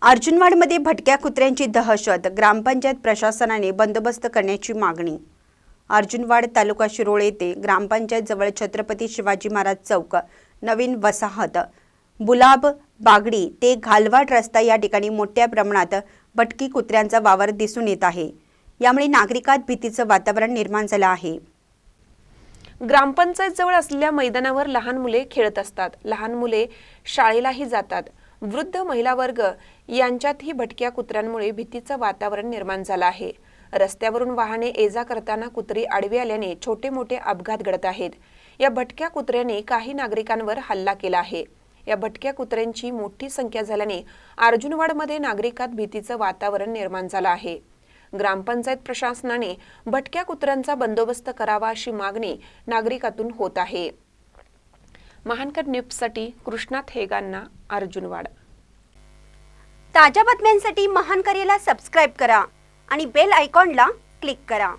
अर्जुनवाडमध्ये भटक्या कुत्र्यांची दहशत, ग्रामपंचायत प्रशासनाने बंदोबस्त करण्याची मागणी। अर्जुनवाड तालुका शिरोळ येथे ग्रामपंचायत जवळ छत्रपती शिवाजी महाराज चौक, नवीन वसाहत, बुलाब बागडी ते घालवाड रस्ता या ठिकाणी मोठ्या प्रमाणात भटकी कुत्र्यांचा वावर दिसून येत आहे। यामुळे नागरिकांत भीतीचे वातावरण निर्माण झाले आहे। ग्रामपंचायत जवळ असलेल्या मैदानावर लहान मुले खेळत असतात। लहान मुले शाळेलाही जातात। वृद्ध महिला वर्ग यांच्यातही भटक्या कुत्र्यांमुळे भीतीचे वातावरण निर्माण झाले आहे। रस्त्यावरून वाहने ये-जा करताना कुत्री आडवी आल्याने छोटे मोठे अपघात घडत आहेत। या भटक्या कुत्र्याने काही नागरिकांवर हल्ला केला आहे। या भटक्या कुत्र्यांची मोठी संख्या झाल्याने अर्जुनवाडमध्ये नागरिकांत भीतीचे वातावरण निर्माण झाले आहे। ग्रामपंचायत प्रशासनाने भटक्या कुत्र्यांचा बंदोबस्त करावा अशी मागणी नागरिकांतून होत आहे। महानकर न्यूजसाठी कृष्णा थेगांना, अर्जुनवाड। ताज्या बातम्यांसाठी महानकरेला सबस्क्राइब करा आणि बेल आयकॉनला क्लिक करा।